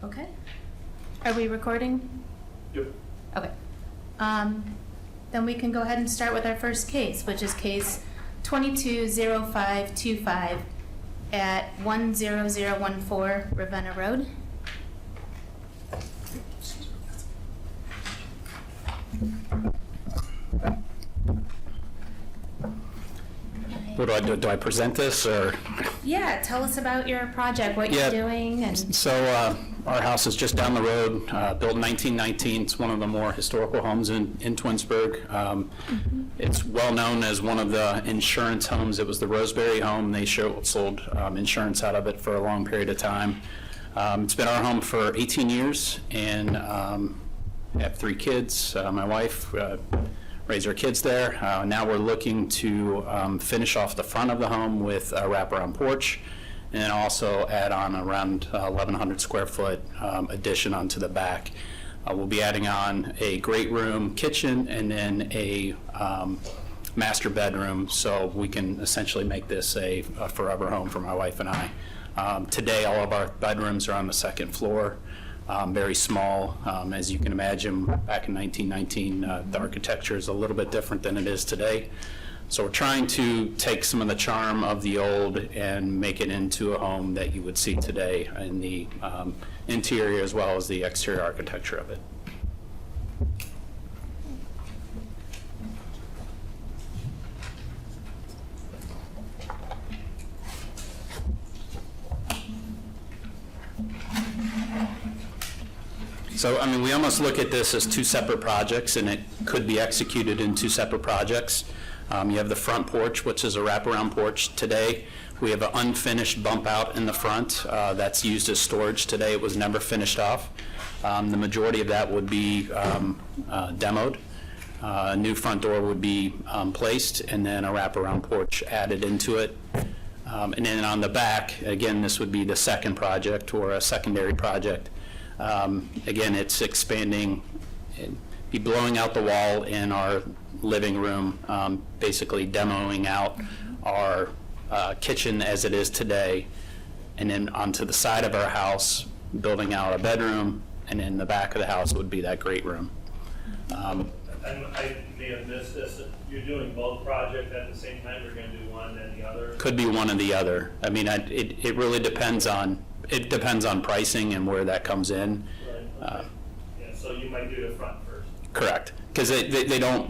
Okay. Are we recording? Yep. Okay. Then we can go ahead and start with our first case, which is case 220525 at 10014 Ravenna Road. What do I do? Do I present this or? Yeah, tell us about your project, what you're doing. And So our house is just down the road, built in 1919. It's one of the more historical homes in Twinsburg. It's well known as one of the insurance homes. It was the Roseberry home. They sold insurance out of it for a long period of time. It's been our home for 18 years, and I have 3 kids. My wife raised our kids there. Now we're looking to finish off the front of the home with a wraparound porch, and also add on around 1,100 square foot addition onto the back. We'll be adding on a great room, kitchen, and then a master bedroom, so we can essentially make this a forever home for my wife and I. Today, all of our bedrooms are on the second floor. Very small. As you can imagine, back in 1919, the architecture is a little bit different than it is today. So we're trying to take some of the charm of the old and make it into a home that you would see today in the interior as well as the exterior architecture of it. So, I mean, we almost look at this as 2 separate projects, and it could be executed in 2 separate projects. You have the front porch, which is a wraparound porch. Today, we have an unfinished bump out in the front that's used as storage today. It was never finished off. The majority of that would be demoed. A new front door would be placed, and then a wraparound porch added into it. And then on the back, again, this would be the second project or a secondary project. Again, it's expanding, be blowing out the wall in our living room, basically demoing out our kitchen as it is today, and then onto the side of our house, building out a bedroom, and in the back of the house would be that great room. And I may have missed this. You're doing both projects at the same time. You're going to do one and the other. Could be one or the other. I mean, it really depends on. It depends on pricing and where that comes in. Right. Okay. Yeah, so you might do the front first. Correct, because they don't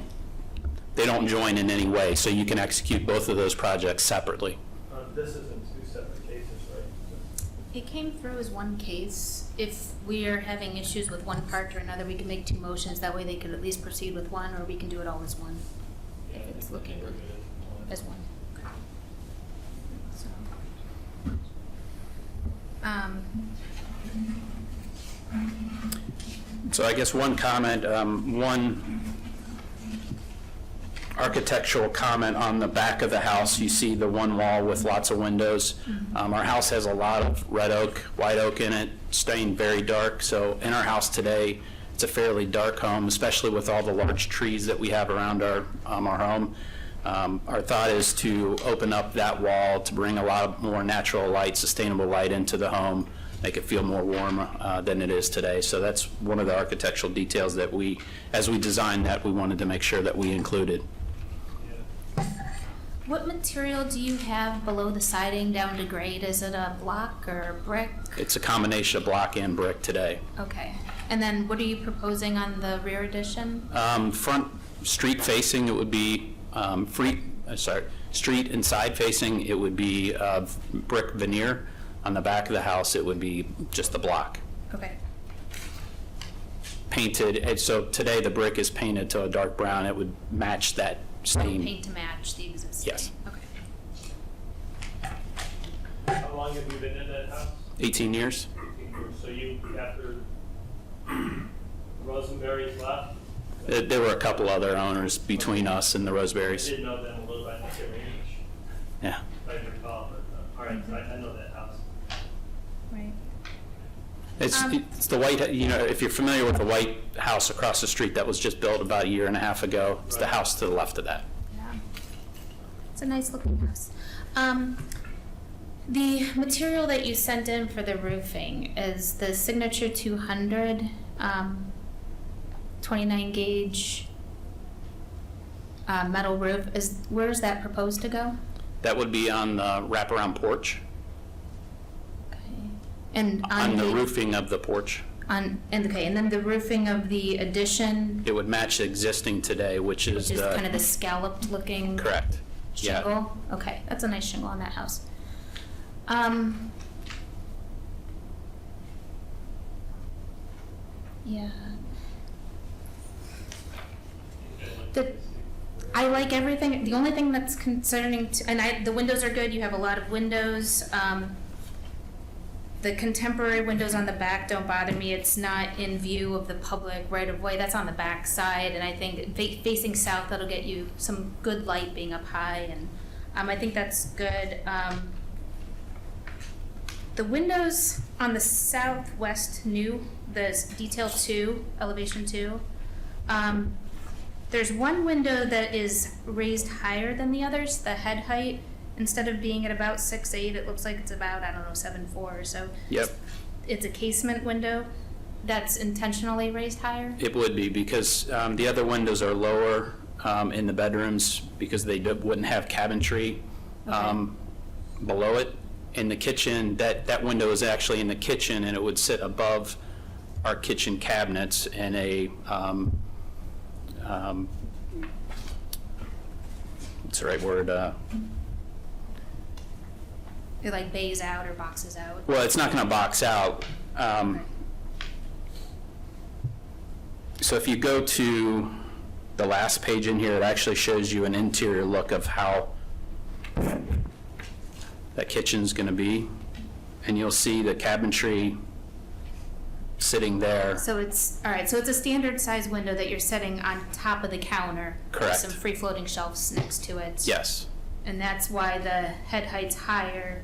join in any way, so you can execute both of those projects separately. This is in 2 separate cases, right? it came through as one case. If we are having issues with one part or another, we can make 2 motions. That way they could at least proceed with one, or we can do it all as one. Yeah, If it's looking good as one. Okay. So, So I guess one comment, one architectural comment on the back of the house. You see the one wall with lots of windows. Our house has a lot of red oak, white oak in it, stained very dark. So in our house today, it's a fairly dark home, especially with all the large trees that we have around our home. Our thought is to open up that wall to bring a lot more natural light, sustainable light into the home, make it feel more warm than it is today. So that's one of the architectural details that we, as we designed that, we wanted to make sure that we included. what material do you have below the siding down to grade? Is it a block or brick? It's a combination of block and brick today. Okay. And then what are you proposing on the rear addition? Front street facing, it would be street and side facing, it would be brick veneer. On the back of the house, it would be just the block. Okay. Painted, and so today the brick is painted to a dark brown. It would match that stain. Paint to match the existing? Yes. Okay. How long have you been in that house? 18 years. 18 years. So you, after Rosenberry's left? There were a couple other owners between us and the I Roseberries. did know them a little bit. I think they were English, Yeah. if I recall. But, all right, so I know that house. Right. It's the white, you know, if you're familiar with the white house across the street that was just built about a year and a half ago, it's the Right. house to the left of that. Yeah. It's a nice looking house. The material that you sent in for the roofing is the Signature 200, 29 gauge metal roof. Where is that proposed to go? That would be on the wraparound porch, Okay. And on the roofing of the porch. And then the roofing of the addition, It would match the existing today, which is which is kind the, of the scalloped looking correct. Yeah. shingle. Okay, that's a nice shingle on that house. Yeah. I like everything. The only thing that's concerning, the windows are good. You have a lot of windows. The contemporary windows on the back don't bother me. It's not in view of the public right of way. That's on the back side, and I think facing south, that'll get you some good light being up high, and I think that's good. The windows on the southwest new, the detail 2, elevation 2, there's one window that is raised higher than the others, the head height. Instead of being at about 6'8", it looks like it's about, 7'4" or so. Yep. It's a casement window that's intentionally raised higher? It would be, because the other windows are lower in the bedrooms because they wouldn't have cabinetry below it. In the kitchen, that window is actually in the kitchen, and it would sit above our kitchen cabinets in a, what's the right word? It like bays out or boxes out? Well, it's not going to box out. So if you go to the last page in here, it actually shows you an interior look of how that kitchen's going to be. And you'll see the cabinetry sitting there. So it's, all right, so it's a standard size window that you're setting on top of the counter. Correct. With some free floating shelves next to it. Yes. And that's why the head height's higher.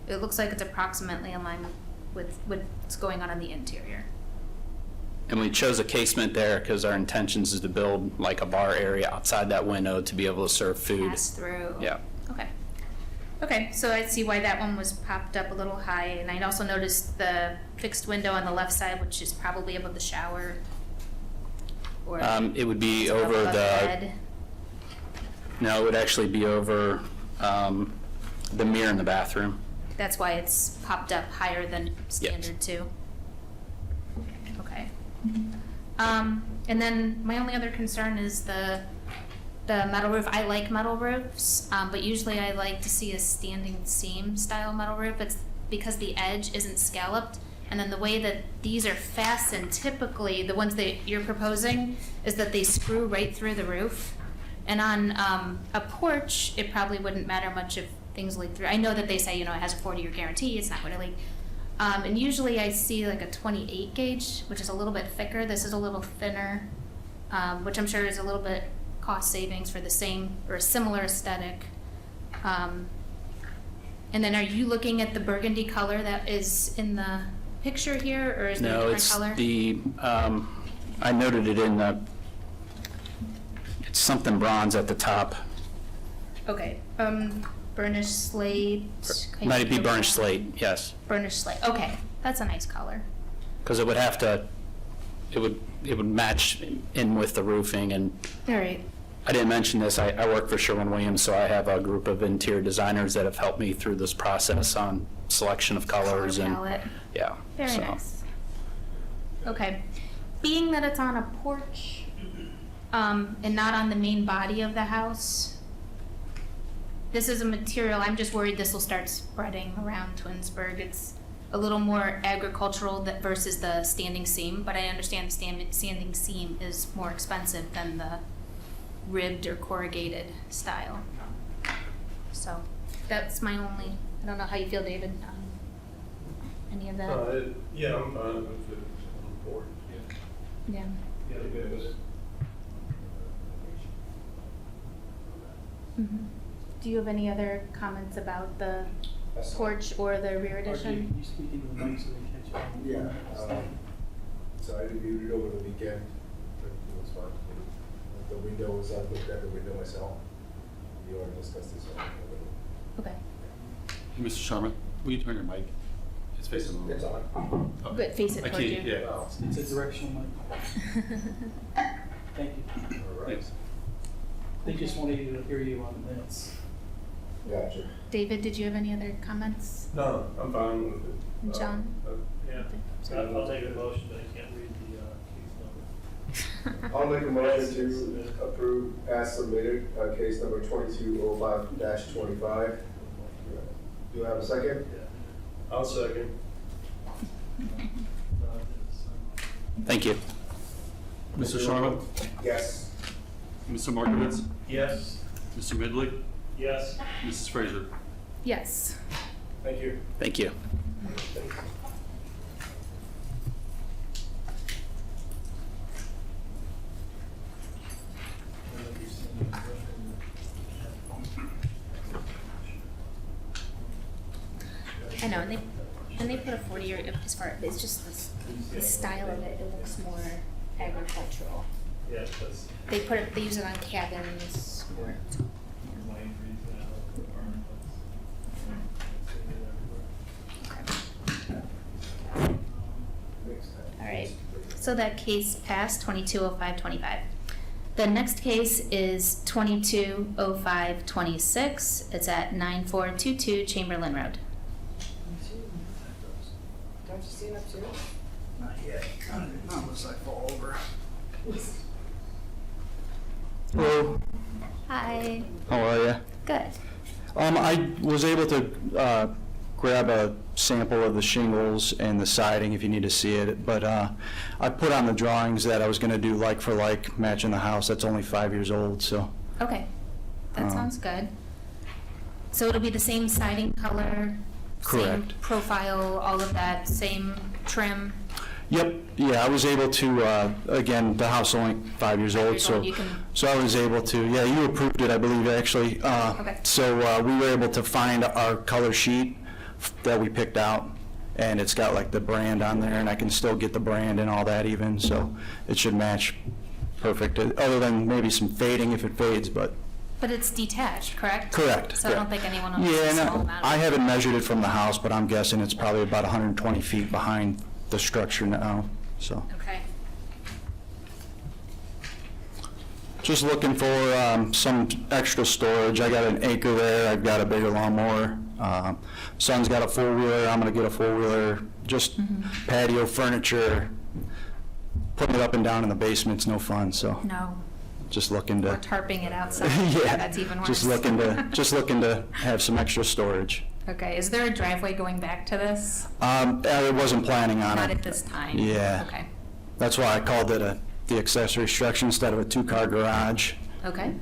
It looks like it's approximately in line with what's going on in the interior. And we chose a casement there because our intentions is to build like a bar area outside that window to be able to serve food. Pass through. Yeah. Okay. Okay, so I see why that one was popped up a little high, and I also noticed the fixed window on the left side, which is probably above the shower. Or It would be above over the bed. No, it would actually be over the mirror in the bathroom. That's why it's popped up higher than standard too. Okay. And then my only other concern is the metal roof. I like metal roofs, but usually I like to see a standing seam style metal roof. It's because the edge isn't scalloped, and then the way that these are fastened, typically the ones that you're proposing is that they screw right through the roof. And on a porch, it probably wouldn't matter much if things leak through. I know that they say, it has a 40-year guarantee, it's not going to leak. And usually I see like a 28 gauge, which is a little bit thicker. This is a little thinner, which I'm sure is a little bit cost savings for the same or a similar aesthetic. And then are you looking at the burgundy color that is in the picture here, or is there a different color? No, it's the, I noted it in the, it's something bronze at the top. Okay, burnished slate. Might be burnished slate, yes. Burnished slate, okay, that's a nice color. Because it would have to, it would match in with the roofing. And All right. I didn't mention this, I work for Sherwin-Williams, so I have a group of interior designers that have helped me through this process on selection of colors. Color And palette. yeah. Very so. nice. Okay, being that it's on a porch, and not on the main body of the house, this is a material, I'm just worried this will start spreading around Twinsburg. It's a little more agricultural versus the standing seam, but I understand the standing seam is more expensive than the ribbed or corrugated style. So that's my only, I don't know how you feel, David, on any of that. Yeah, I'm fine with it on board, yeah. Yeah. Yeah, it was. Mhm. Do you have any other comments about the porch or the rear addition? You speak into the mic so they catch you. Yeah, so I reviewed it over the weekend, but it was fine. The window was, I looked at the window myself. We already discussed this already. Okay. Mr. Sharma, will you turn your mic? It's facing the It's wall. on. Oh. But face it I toward can't, you. yeah. It's a directional mic. Thank you. All right. Thanks. They just wanted you to hear you on the minutes. Gotcha. David, did you have any other comments? No, I'm fine with it. And John? Yeah, I'll take a motion, but I can't read the case number. I'll make a motion to approve as submitted, case number 2205-25. Do I have a second? I'll second. Thank you. Mr. Sharma, Yes. Mr. Markovitz, Yes. Mr. Midley, Yes. Mrs. Fraser. Yes. Thank you. Thank you. I know, and they put a 40-year, as far, it's just the style of it, it looks more agricultural. Yeah, that's. They use it on cabins or. All right, so that case passed, 220525. The next case is 220526. It's at 9422 Chamberlain Road. Don't you see enough too? Not yet. Not unless I fall over. Hello, Hi. how are you? Good. I was able to grab a sample of the shingles and the siding if you need to see it, but I put on the drawings that I was going to do like for like, matching the house. That's only 5 years old, so. Okay, that Um, sounds good. So it'll be the same siding color, same Correct. profile, all of that, same trim. Yep, yeah, I was able to, again, the house only 5 years old, Years so. old, you can- So I was able to, yeah, you approved it, I believe, actually. Okay. So we were able to find our color sheet that we picked out, and it's got like the brand on there, and I can still get the brand and all that even, so it should match perfect, other than maybe some fading if it fades, but. But it's detached, correct? Correct. So I don't correct. think anyone will Yeah, notice a and small amount of I it. haven't measured it from the house, but I'm guessing it's probably about 120 feet behind the structure now, so. Okay. Just looking for some extra storage. I got an acre there, I've got a bigger lawnmower. Son's got a four-wheeler, I'm gonna get a four-wheeler, just patio furniture. Putting it up and down in the basement's no fun, so No, just looking or to. tarping it outside. Yeah, That's even worse. just looking to have some extra storage. Okay, is there a driveway going back to this? I wasn't planning on it. Not at this time? Yeah. Okay, That's why I called it the accessory structure instead of a two-car garage. okay.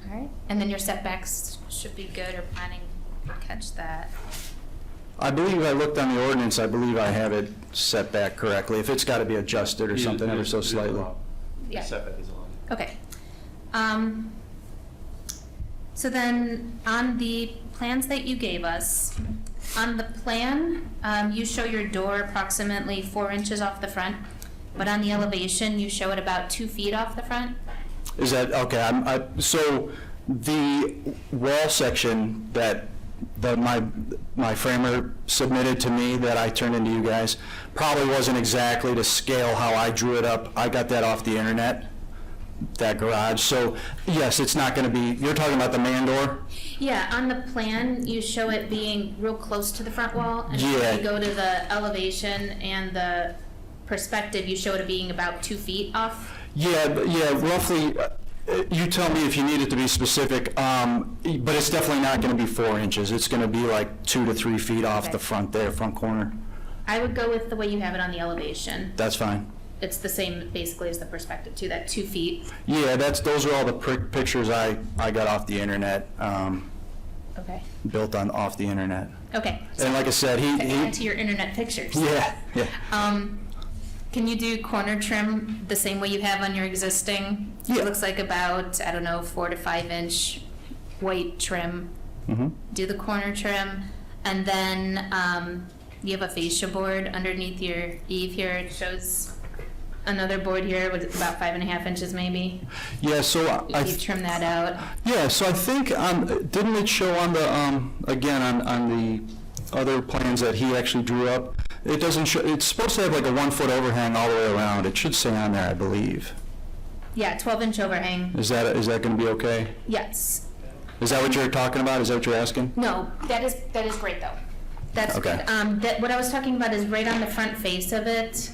All right, and then your setbacks should be good, or planning to catch that. I believe I looked on the ordinance, I believe I have it set back correctly. If it's got to be adjusted or something ever so slightly. Yeah. Setback is allowed. Okay. So then, on the plans that you gave us, on the plan, you show your door approximately 4 inches off the front, but on the elevation, you show it about 2 feet off the front? Is that, okay, so the wall section that my framer submitted to me that I turned into you guys probably wasn't exactly to scale how I drew it up. I got that off the internet, that garage. So yes, it's not going to be, you're talking about the man door? Yeah, on the plan, you show it being real close to the front wall, and Yeah. if you go to the elevation and the perspective, you show it being about 2 feet off? Yeah, roughly, you tell me if you need it to be specific, but it's definitely not going to be 4 inches. It's going to be like 2 to 3 feet off Okay. the front there, front corner. I would go with the way you have it on the elevation. That's fine. It's the same basically as the perspective too, that 2 feet. Yeah, those are all the pictures I got off the internet, Okay. built off the internet. Okay. And like I said, To add he to your internet pictures. yeah. Can you do corner trim the same way you have on your existing? Yeah. It looks like about, I don't know, 4 to 5 inch white trim. Mm-hmm. Do the corner trim, and then you have a fascia board underneath your eave here. It shows another board here with about 5.5 inches maybe. Yeah, so You trim that out. yeah, so I think, didn't it show on the, again, on the other plans that he actually drew up? It doesn't show, it's supposed to have like a 1-foot overhang all the way around. It should say on there, I believe. Yeah, 12-inch overhang. Is that going to be okay? Yes. Is that what you're talking about? Is that what you're asking? No, that is great though. That's Okay. good. What I was talking about is right on the front face of it,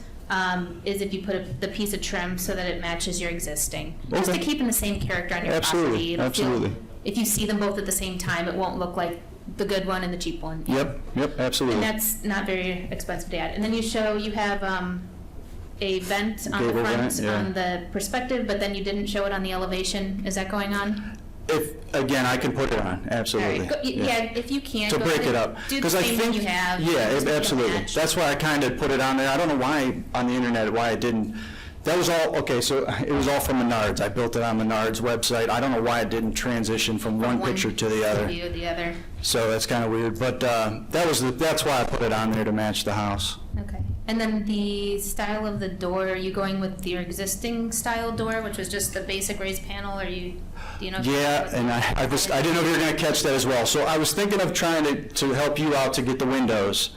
is if you put the piece of trim so that it matches your existing. Just to Okay. keep in the same character on your Absolutely, property. It'll feel- absolutely. If you see them both at the same time, it won't look like the good one and the cheap one. Yep, And absolutely. that's not very expensive to add. And then you have a vent on the Gable front vent, yeah. on the perspective, but then you didn't show it on the elevation. Is that going on? Again, I can put it on, absolutely. All right. Yeah, if you can. To go break ahead it and up. Do the 'Cause I same one think- you have. Yeah, just make it absolutely. match. That's why I kind of put it on there. I don't know why on the internet, why it didn't. That was all, okay, so it was all from Menards. I built it on Menards website. I don't know why it didn't transition from one picture to the other. View to the other. So that's kind of weird, but that's why I put it on there to match the house. Okay. And then the style of the door, are you going with your existing style door, which was just the basic raised panel, or do you know? if you- Yeah, and I didn't know if you were going to catch that as well. So I was thinking of trying to help you out to get the windows.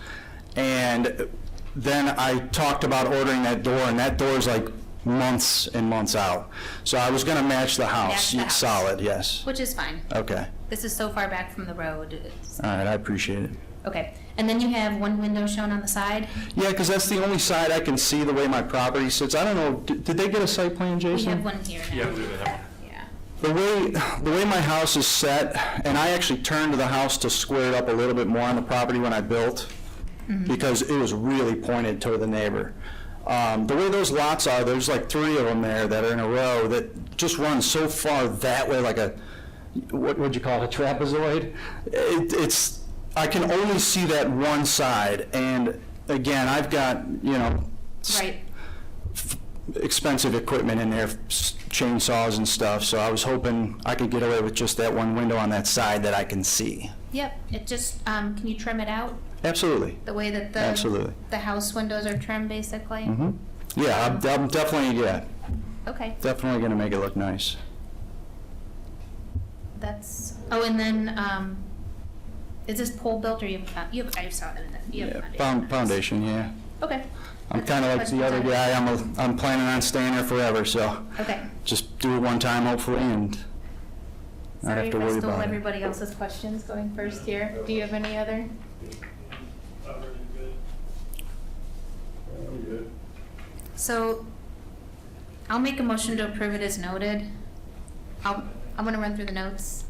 And then I talked about ordering that door, and that door is like months and months out. So I was going to match the house. Match the house. Solid, yes. Which is fine. Okay. This is so far back from the road. All right, I appreciate it. Okay. And then you have one window shown on the side. Yeah, because that's the only side I can see the way my property sits. I don't know, did they get a site plan, We Jason? have one here now. Yeah, we do have one. Yeah. The way my house is set, and I actually turned the house to square it up a little bit more on the property when I built, because it was really pointed toward the neighbor. The way those lots are, there's like 3 of them there that are in a row that just run so far that way, like a, what would you call it, a trapezoid? I can only see that one side, and again, I've got, Right. expensive equipment in there, chainsaws and stuff, so I was hoping I could get away with just that one window on that side that I can see. Yep. It just, can you trim it out Absolutely. the way that Absolutely. the house windows are trimmed, basically? Mm-hmm. Yeah, I'm definitely Okay. definitely going to make it look nice. And then, is this pole built or I saw it in the, you have Yeah, foundation. foundation, yeah. Okay. I'm kind of like the other guy, I'm planning on staying there forever, so Okay. just do it one time hopefully and not Sorry have if to I worry stole about it. everybody else's questions going first here. Do you have any other? Covered and good. I'm good. So, I'll make a motion to approve it as noted. I'm gonna run through the notes.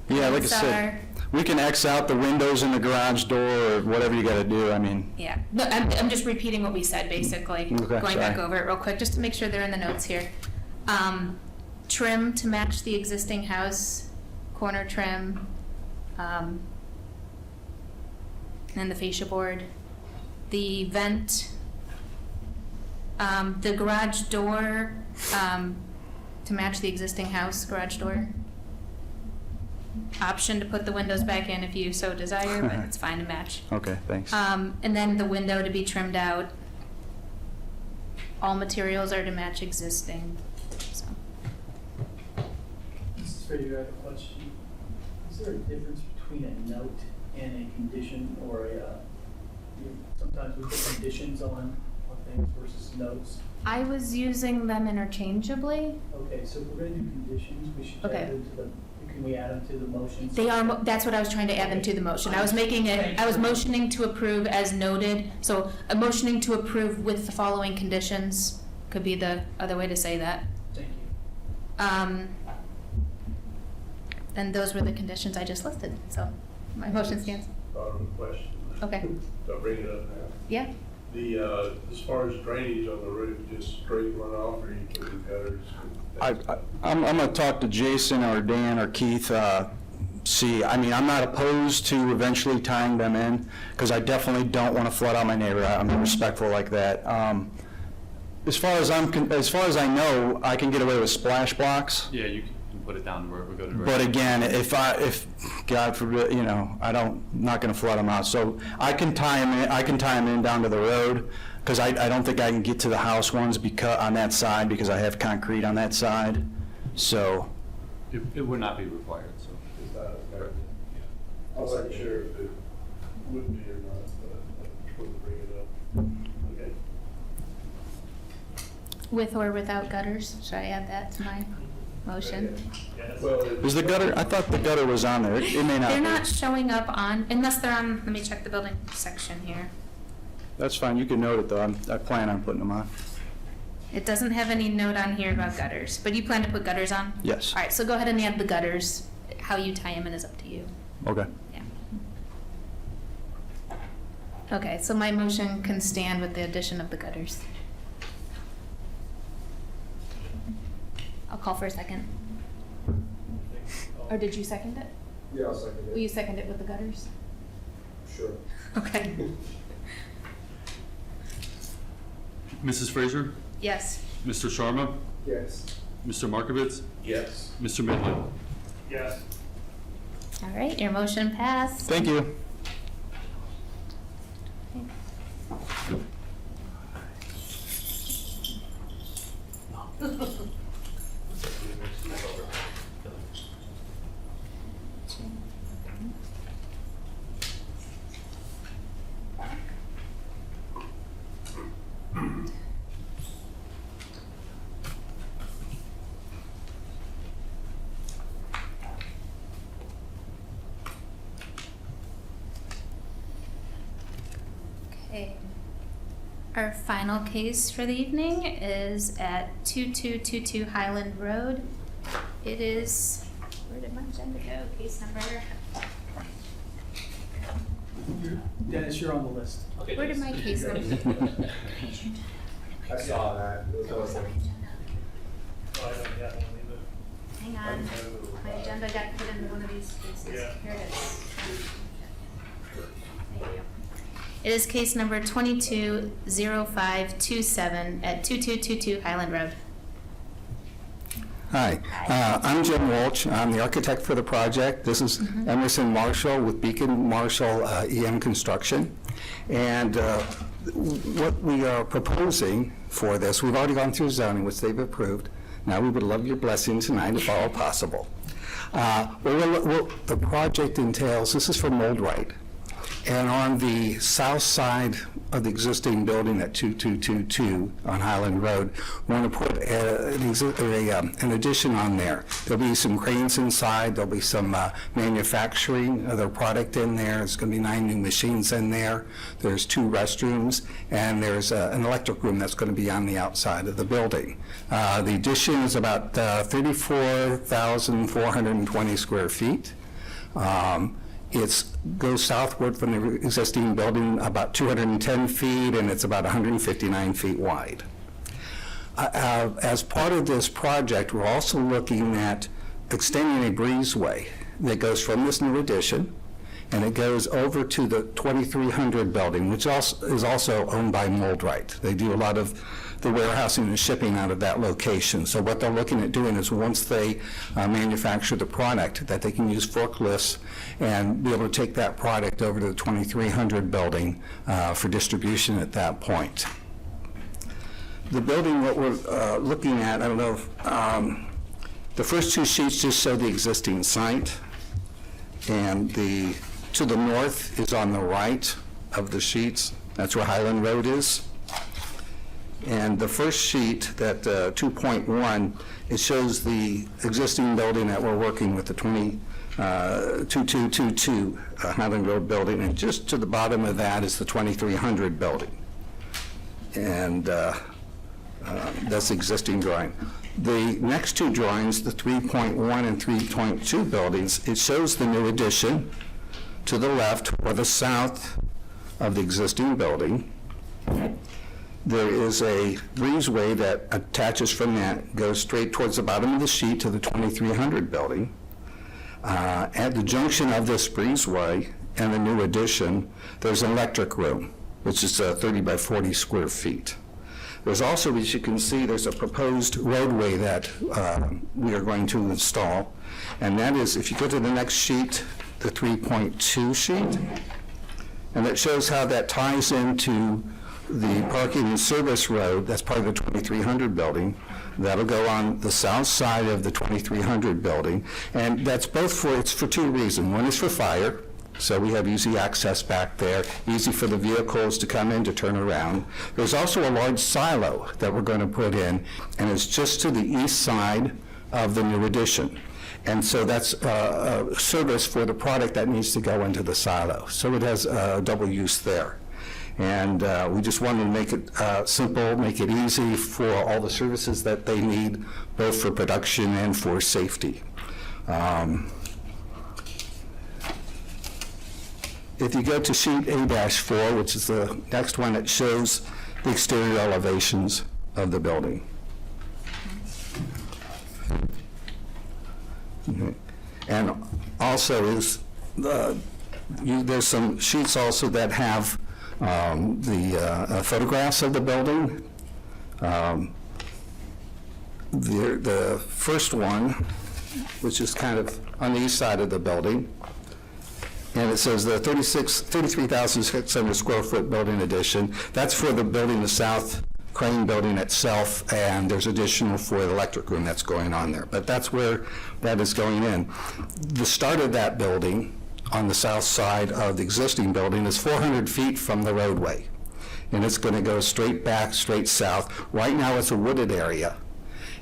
Yeah, like I Notes said, are- we can X out the windows in the garage door or whatever you got to do, I mean. Yeah, no, I'm just repeating what we said, basically. Okay, Going back sorry. over it real quick, just to make sure they're in the notes here. Trim to match the existing house, corner trim, and the fascia board. The vent, the garage door, to match the existing house garage door. Option to put the windows back in if you so desire, but it's fine to match. Okay, thanks. And then the window to be trimmed out. All materials are to match existing, so. This is for you, I have a question. Is there a difference between a note and a condition, or sometimes we put conditions on things versus notes? I was using them interchangeably. Okay, so if we're gonna do conditions, we should Okay. add them to can we add them to the motion? They are, that's what I was trying to add them to the motion. I was making it, I was motioning to approve as noted. So I'm motioning to approve with the following conditions, could be the other way to say that. Thank you. And those were the conditions I just listed, so my motion stands. Thought of a question. Okay, So I'll bring it up now. yeah. As far as drainage on the roof, just straight runoff or you put gutters? I'm going to talk to Jason or Dan or Keith, see, I mean, I'm not opposed to eventually tying them in, because I definitely don't want to flood out my neighbor. I'm respectful like that. As far as I know, I can get away with splash blocks. Yeah, you can put it down where we go to. But again, if God forbid, not going to flood them out. So I can tie them in down to the road, because I don't think I can get to the house ones on that side because I have concrete on that side, so. It would not be required, so. Is that okay? I wasn't sure if it would be or not, but I just wanted to bring it up. Okay. With or without gutters? Should I add that to my motion? Yes. Well, Is the gutter, I thought the gutter was on there. It may not They're be. not showing up on, unless they're on, let me check the building section here. That's fine, you can note it though, I plan on putting them on. It doesn't have any note on here about gutters, but you plan to put gutters on? Yes. All right, so go ahead and add the gutters. How you tie them in is up to you. Okay. Yeah. Okay, so my motion can stand with the addition of the gutters. I'll call for a second. Or did you second it? Yeah, I'll second Will you it. second it with the gutters? Sure. Okay. Mrs. Frazier? Yes. Mr. Sharma? Yes. Mr. Markovitz? Yes. Mr. Midland? Yes. All right, your motion passed. Thank you. Okay. Our final case for the evening is at 2222 Highland Road. It is, where did my agenda go? Case number, Dennis, you're on the list. where did my case number go? I saw that. It was awesome. Oh, I don't have one either. Hang on, my agenda got put into one of these cases. Yeah. Here it is. Thank you. It is case number 220527 at 2222 Highland Road. Hi, I'm Jim Walsh. I'm the architect for the project. This is Emerson Marshall with Beacon Marshall EM Construction. And what we are proposing for this, we've already gone through zoning, which they've approved. Now we would love your blessing tonight if all possible. What the project entails, this is for mold right. And on the south side of the existing building at 2222 on Highland Road, we want to put an addition on there. There'll be some cranes inside, there'll be some manufacturing of their product in there. There's going to be 9 new machines in there. There's 2 restrooms, and there's an electric room that's going to be on the outside of the building. The addition is about 34,420 square feet. It goes southward from the existing building about 210 feet, and it's about 159 feet wide. As part of this project, we're also looking at extending a breezeway that goes from this new addition, and it goes over to the 2300 building, which is also owned by Moldrite. They do a lot of the warehousing and shipping out of that location. So what they're looking at doing is once they manufacture the product, that they can use forklifts and be able to take that product over to the 2300 building for distribution at that point. The building, what we're looking at, I don't know if, the first 2 sheets just show the existing site, and to the north is on the right of the sheets. That's where Highland Road is. And the first sheet, that 2.1, it shows the existing building that we're working with, the 2222 Highland Road building, and just to the bottom of that is the 2300 building. And that's the existing drawing. The next 2 drawings, the 3.1 and 3.2 buildings, it shows the new addition to the left or the south of the existing building. There is a breezeway that attaches from that, goes straight towards the bottom of the sheet to the 2300 building. At the junction of this breezeway and the new addition, there's an electric room, which is 30 by 40 square feet. There's also, as you can see, there's a proposed roadway that we are going to install. And that is, if you go to the next sheet, the 3.2 sheet, and it shows how that ties into the parking and service road, that's part of the 2300 building, that'll go on the south side of the 2300 building, and that's it's for two reasons. One is for fire, so we have easy access back there, easy for the vehicles to come in, to turn around. There's also a large silo that we're going to put in, and it's just to the east side of the new addition. And so that's a service for the product that needs to go into the silo. So it has double use there. And we just wanted to make it simple, make it easy for all the services that they need, both for production and for safety. If you go to sheet A-4, which is the next one, it shows the exterior elevations of the building. Okay. And also there's some sheets also that have the photographs of the building. The first one, which is kind of on the east side of the building, and it says the 33,600 square foot building addition. That's for the building, the South Crane building itself, and there's additional for the electric room that's going on there. But that's where that is going in. The start of that building on the south side of the existing building is 400 feet from the roadway. And it's going to go straight back, straight south. Right now it's a wooded area.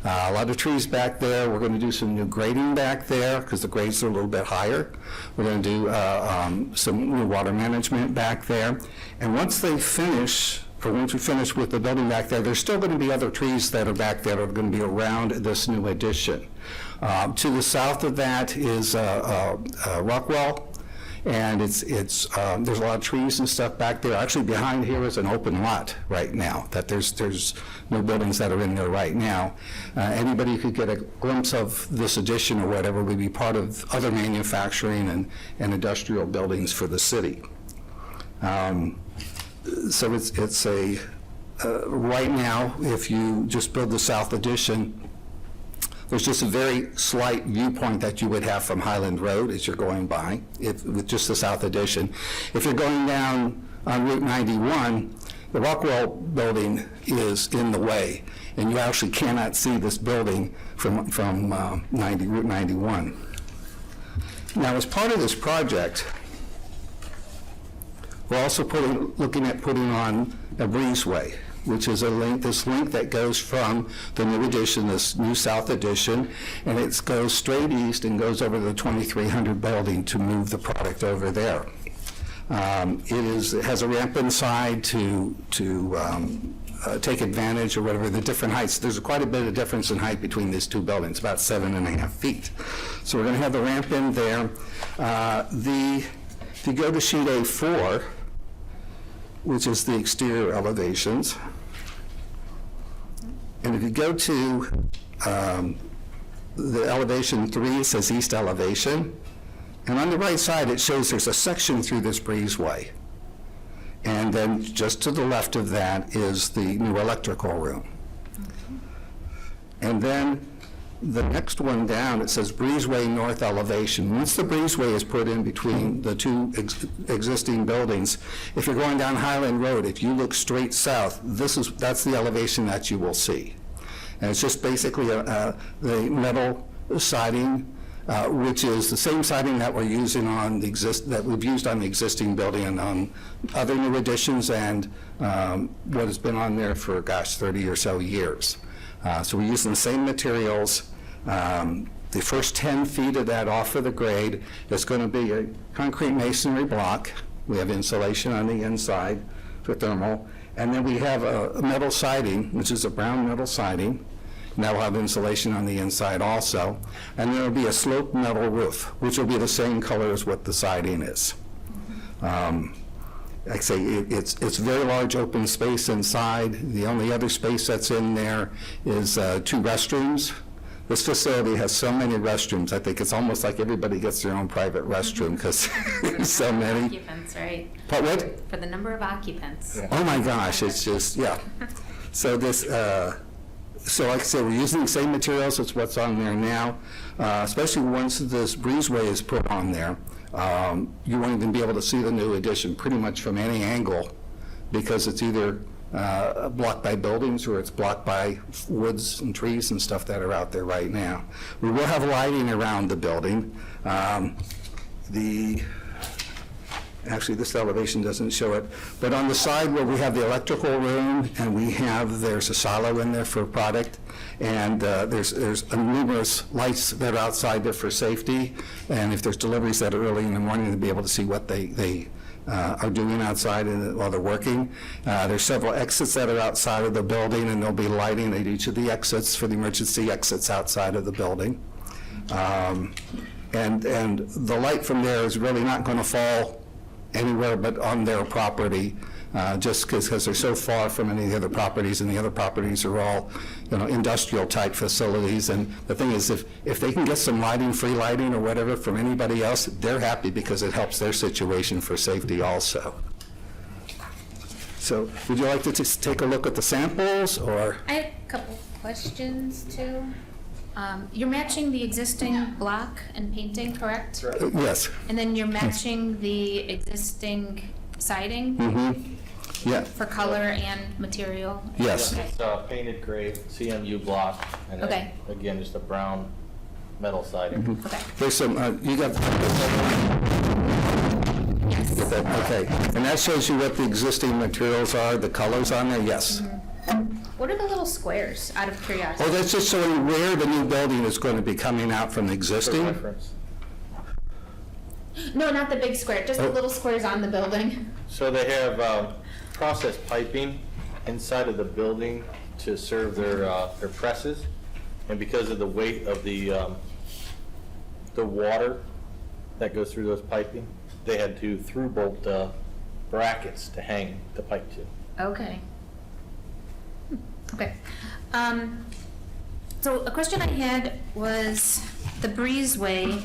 A lot of trees back there. We're going to do some new grading back there because the grades are a little bit higher. We're going to do some new water management back there. And once we finish with the building back there, there's still going to be other trees that are back there that are going to be around this new addition. To the south of that is Rockwell, and there's a lot of trees and stuff back there. Actually, behind here is an open lot right now, that there's no buildings that are in there right now. Anybody who could get a glimpse of this addition or whatever would be part of other manufacturing and industrial buildings for the city. So it's right now, if you just build the south addition, there's just a very slight viewpoint that you would have from Highland Road as you're going by, with just the south addition. If you're going down on Route 91, the Rockwell building is in the way, and you actually cannot see this building from Route 91. Now, as part of this project, we're also looking at putting on a breezeway, which is this link that goes from the new addition, this new south addition, and it goes straight east and goes over the 2300 building to move the product over there. It has a ramp inside to take advantage of whatever the different heights. There's quite a bit of difference in height between these two buildings, about 7.5 feet. So we're going to have the ramp in there. If you go to sheet A4, which is the exterior elevations, and if you go to the elevation 3, it says east elevation, and on the right side it shows there's a section through this breezeway, and then just to the left of that is the new electrical room. And then the next one down, it says Breezeway North Elevation. Once the breezeway is put in between the two existing buildings, if you're going down Highland Road, if you look straight south, that's the elevation that you will see. And it's just basically the metal siding, which is the same siding that we're using on that we've used on the existing building and on other new additions, and what has been on there for, 30 or so years. So we're using the same materials. The first 10 feet of that off of the grade is going to be a concrete masonry block. We have insulation on the inside for thermal. And then we have a metal siding, which is a brown metal siding. And that will have insulation on the inside also. And there will be a sloped metal roof, which will be the same color as what the siding is. Like I say, it's very large open space inside. The only other space that's in there is 2 restrooms. This facility has so many restrooms. I think it's almost like everybody gets their own private restroom because there's so many. Occupants, right? What? For the number of occupants. Yeah. Oh my gosh, it's just, yeah. So this, so like I said, we're using the same materials as what's on there now, especially once this breezeway is put on there. You won't even be able to see the new addition pretty much from any angle, because it's either blocked by buildings or it's blocked by woods and trees and stuff that are out there right now. We will have lighting around the building. Actually, this elevation doesn't show it, but on the side where we have the electrical room and there's a silo in there for product, and there's numerous lights that are outside there for safety, and if there's deliveries that are early in the morning, to be able to see what they are doing outside while they're working. There's several exits that are outside of the building, and there'll be lighting at each of the exits for the emergency exits outside of the building. And the light from there is really not going to fall anywhere but on their property, just because they're so far from any of the other properties, and the other properties are all, industrial type facilities. And the thing is, if they can get some lighting, free lighting or whatever from anybody else, they're happy because it helps their situation for safety also. So would you like to just take a look at the samples, or? I have a couple questions too. You're matching the existing block and painting, correct? Yes. And then you're matching the existing siding Yeah. for color and material? Yes. Okay. It's painted gray CMU block, and then, Okay. again, just a brown metal siding. Okay. There's some, you got, Yes. okay. And that shows you what the existing materials are, the colors on there, yes. What are the little squares, out of curiosity? Oh, that's just showing where the new building is going to be coming out from the For existing. reference. No, not the big square, just the little squares on the building. So they have processed piping inside of the building to serve their presses, and because of the weight of the water that goes through those piping, they had to through bolt brackets to hang the pipe to. Okay. Okay. So a question I had was the Breezeway,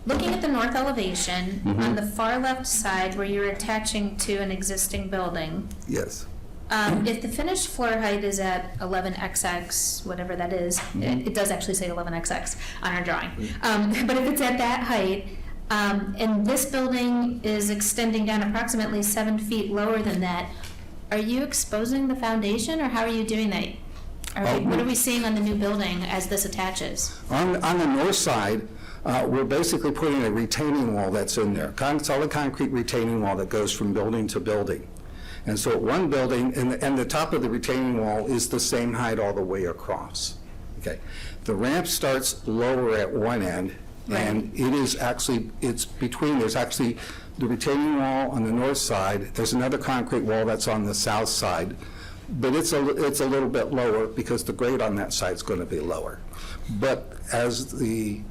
looking at the north elevation, on the far left side where you're attaching to an existing building, Yes. if the finished floor height is at 11xx, whatever that is, it does actually say 11xx on our drawing, but if it's at that height, and this building is extending down approximately 7 feet lower than that, are you exposing the foundation, or how are you doing that? What are we seeing on the new building as this attaches? On the north side, we're basically putting a retaining wall that's in there, solid concrete retaining wall that goes from building to building. And so at one building, and the top of the retaining wall is the same height all the way across. Okay. The ramp starts lower at one end, and it is actually, it's between, there's actually the retaining wall on the north side, there's another concrete wall that's on the south side, but it's a little bit lower because the grade on that side is going to be lower. But as the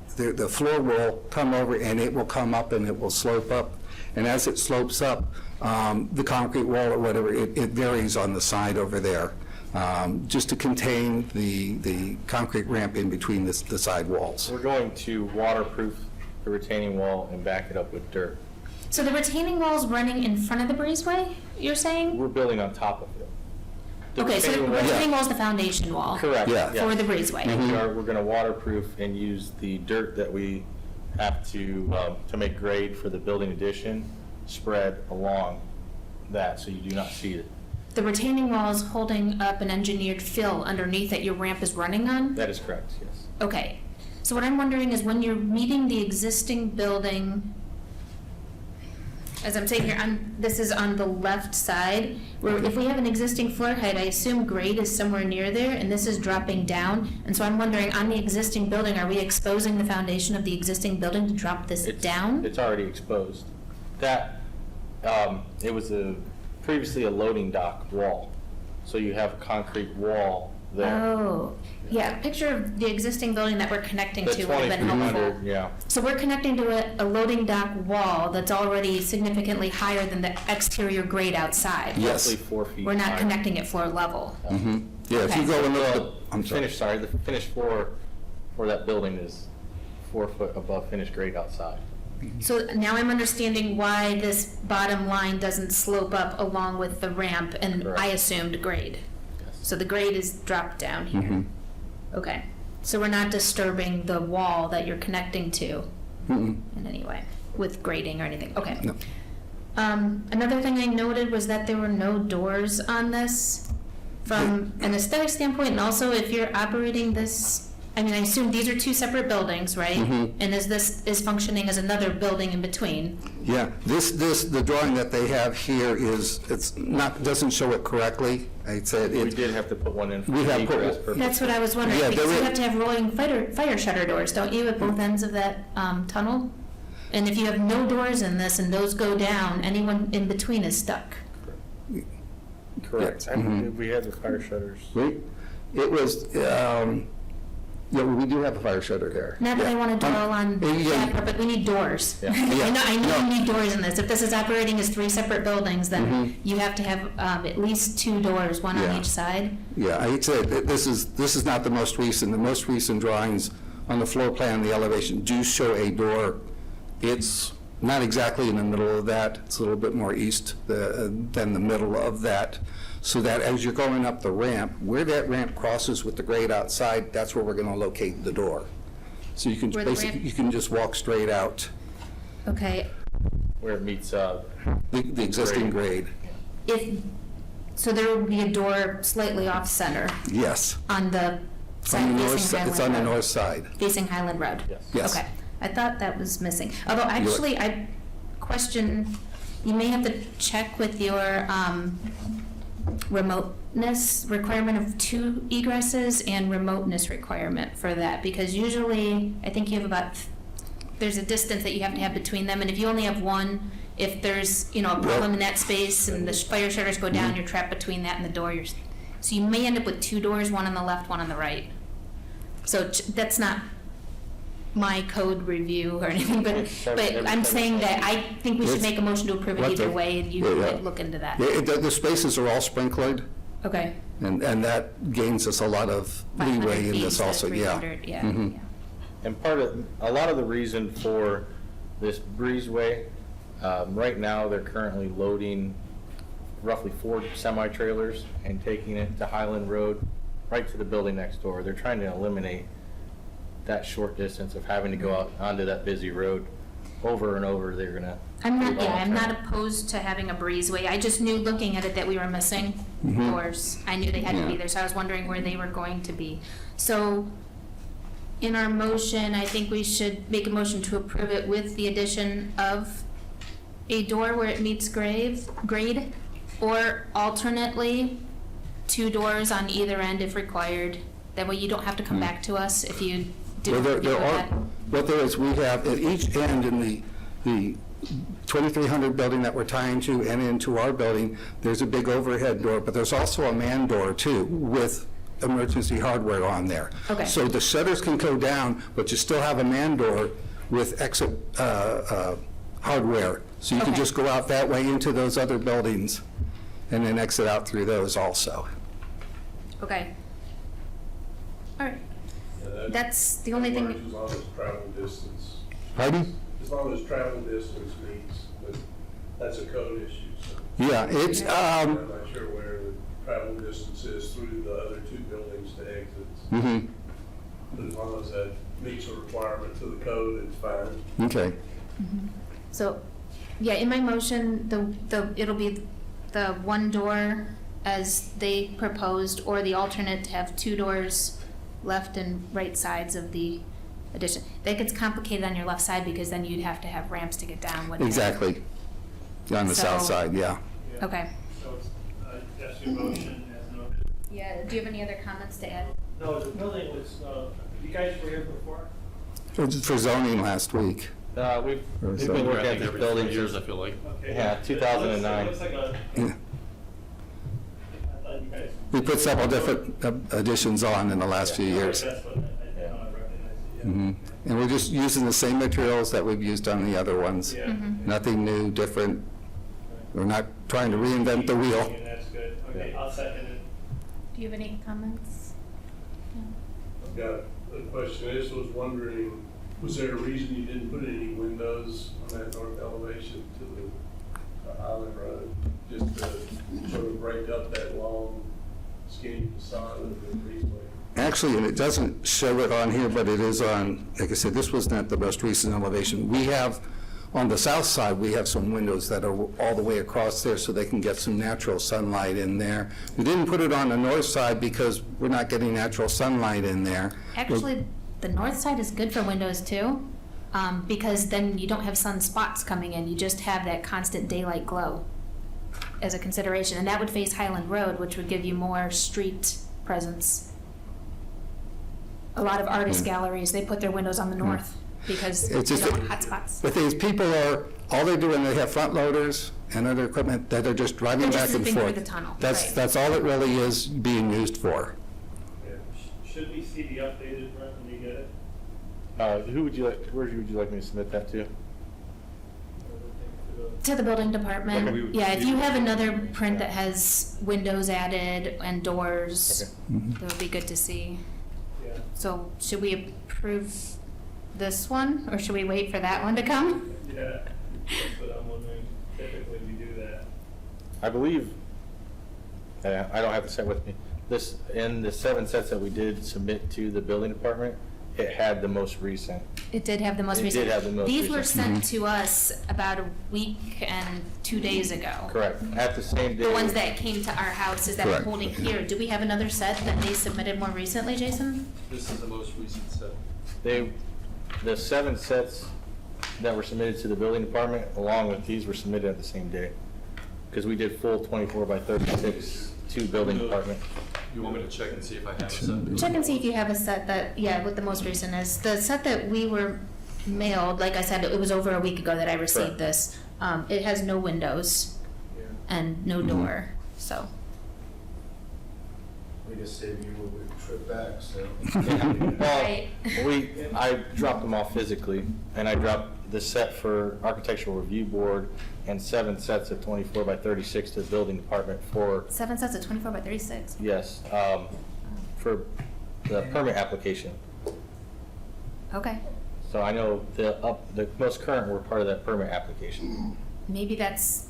floor will come over, and it will come up and it will slope up, and as it slopes up, the concrete wall or whatever, it varies on the side over there, just to contain the concrete ramp in between the side walls. We're going to waterproof the retaining wall and back it up with dirt. So the retaining wall's running in front of the breezeway, you're saying? We're building on top of it. The Okay, so the retaining wall- retaining wall's the foundation wall? Correct. Yeah. For the breezeway? We're going to waterproof and use the dirt that we have to make grade for the building addition, spread along that so you do not see it. The retaining wall is holding up an engineered fill underneath that your ramp is running on? That is correct, yes. Okay. So what I'm wondering is when you're meeting the existing building, as I'm saying here, this is on the left side, where if we have an existing floor height, I assume grade is somewhere near there, and this is dropping down. And so I'm wondering, on the existing building, are we exposing the foundation of the existing building to drop this down? It's already exposed. That, it was previously a loading dock wall. So you have a concrete wall there. Oh, yeah, picture of the existing building that we're connecting The to would have 20 been feet helpful. under, yeah. So we're connecting to a loading dock wall that's already significantly higher than the exterior grade outside. Yes. Roughly 4 feet We're not high. connecting it floor level. Yeah, if Okay. you go and look at The the, I'm sorry. the finished floor for that building is 4 foot above finished grade outside. So now I'm understanding why this bottom line doesn't slope up along with the ramp, and Correct. I assumed grade. Yes. So the grade is dropped down here. Okay, so we're not disturbing the wall that you're connecting to in any way with grading or anything, okay. No. Another thing I noted was that there were no doors on this. from an aesthetic standpoint, and also if you're operating this, I mean, I assume these are two separate buildings, right? And this is functioning as another building in between? Yeah, the drawing that they have here it's not, doesn't show it correctly. I said We it, did have to put one in for We have put- egress purposes. That's what I was wondering, Yeah, because there you is- have to have rolling fire shutter doors, don't you, at both ends of that tunnel? And if you have no doors in this and those go down, anyone in between is stuck. Correct. I believe we had the fire shutters. it was, yeah, we do have a fire shutter there. Not that I want to dwell on Yeah. that, but we need doors. Yeah. I know we need doors in this. If this is operating as three separate buildings, then you have to have at least two doors, one on Yeah. each side. Yeah, I'd say that this is not the most recent. The most recent drawings on the floor plan, the elevation, do show a door. It's not exactly in the middle of that. It's a little bit more east than the middle of that. So that as you're going up the ramp, where that ramp crosses with the grade outside, that's where we're going to locate the door. So you can Where the basically, ramp- you can just walk straight out Okay. Where it meets, the existing grade. So there would be a door slightly off center Yes. on the On side the north, facing Highland it's on the Road. north side. Facing Highland Road? yes. Yes. Okay, I thought that was missing. Although actually, I question, you may have to check with your remoteness requirement of two egresses and remoteness requirement for that, because usually, I think you have there's a distance that you have to have between them, and if you only have one, if there's, a problem in that space and the fire shutters go down, you're trapped between that and the door, so you may end up with two doors, one on the left, one on the right. So that's not my code review or anything, but I'm saying that I think we should make a motion to approve it What either the- way, and you Yeah. could look into that. Yeah, the spaces are all sprinkled, Okay. and that gains us a lot of 500 leeway in feet this to also, yeah. 300, yeah. Mhm. Yeah. And a lot of the reason for this breezeway, right now, they're currently loading roughly 4 semi-trailers and taking it to Highland Road, right to the building next door. They're trying to eliminate that short distance of having to go out onto that busy road over and over. They're gonna. I'm not alternate. opposed to having a breezeway. I just knew, looking at it, that we were missing doors. I knew they had to be Yeah. there, so I was wondering where they were going to be. So in our motion, I think we should make a motion to approve it with the addition of a door where it meets grade, or alternately, 2 doors on either end if required. That way you don't have to come back to us if you Well, didn't do there are, that. what there is, we have at each end in the 2300 building that we're tying to and into our building, there's a big overhead door, but there's also a man door too with emergency hardware on there. Okay. So the shutters can go down, but you still have a man door with exit hardware. So you can Okay. just go out that way into those other buildings and then exit out through those also. Okay. All right. Yeah, That's the only that thing. works as long as travel distance, Pardon? as long as travel distance meets, but that's a code issue, so. Yeah, it's, I'm not sure where the travel distance is through the other 2 buildings to exits. mhm, But as long as that meets a requirement to the code, it's fine. okay. So, yeah, in my motion, it'll be the 1 door as they proposed, or the alternate to have 2 doors left and right sides of the addition. That gets complicated on your left side, because then you'd have to have ramps to get down, wouldn't it? Exactly. On the south So- side, yeah. Okay. So it's, that's your motion as noted. Yeah, do you have any other comments to add? No, the building was, you guys were here before? For zoning last week. We've Or been so. working at this building years, since I feel like. Okay. Yeah, 2009. It looks like a, Yeah. I thought you guys. We put several different additions on in the last few years. That's what I recognize it, yeah. Mhm. And we're just using the same materials that we've used on the other ones. Yeah. Nothing new, different. We're not trying to reinvent the wheel. And that's good. Okay, I'll second it. Do you have any comments? I've got a question. I just was wondering, was there a reason you didn't put any windows on that north elevation to the Highland Road? Just to sort of break up that long skinny facade of the breezeway? Actually, and it doesn't show it on here, but it is on, like I said, this was not the most recent elevation. We have On the south side, we have some windows that are all the way across there so they can get some natural sunlight in there. We didn't put it on the north side because we're not getting natural sunlight in there. Actually, the north side is good for windows too, because then you don't have sun spots coming in. You just have that constant daylight glow as a consideration. And that would face Highland Road, which would give you more street presence. A lot of artist galleries, they put their windows on the north because they It's just don't want hot spots. But these people are, all they're doing, they have front loaders and other equipment that are just driving They're just back and zipping forth. through the tunnel, That's, right. that's all it really is being used for. Yeah. Should we see the updated print when you get it? Who would you like, where would you like me to submit that to? To the building Okay, we department. would- Yeah, if you have another print that has windows added and doors, that would be good to see. Yeah. So should we approve this one, or should we wait for that one to come? Yeah, that's what I'm wondering. Typically, we do that. I believe, I don't have the set with me, this, in the 7 sets that we did submit to the building department, it had the most recent. It did have the most It recent. did have the most These were recent. sent to us about a week and 2 days ago. Correct, at the same day. The ones that came to our houses that we're Correct. holding here. Do we have another set that they submitted more recently, Jason? This is the most recent set. The 7 sets that were submitted to the building department, along with these, were submitted at the same day. Because we did full 24 by 36 to building department. You want me to check and see if I have a set? Check and see if you have a set that, yeah, what the most recent is. The set that we were mailed, like I said, it was over a week ago that I received Correct. this. It has no windows and no door, so. We just saved you a trip back, so. Well, Right. I dropped them off physically, and I dropped the set for Architectural Review Board and 7 sets of 24 by 36 to the building department for, 7 sets of 24 by 36. yes, for the permit application. Okay. So I know the most current were part of that permit application. Maybe that's,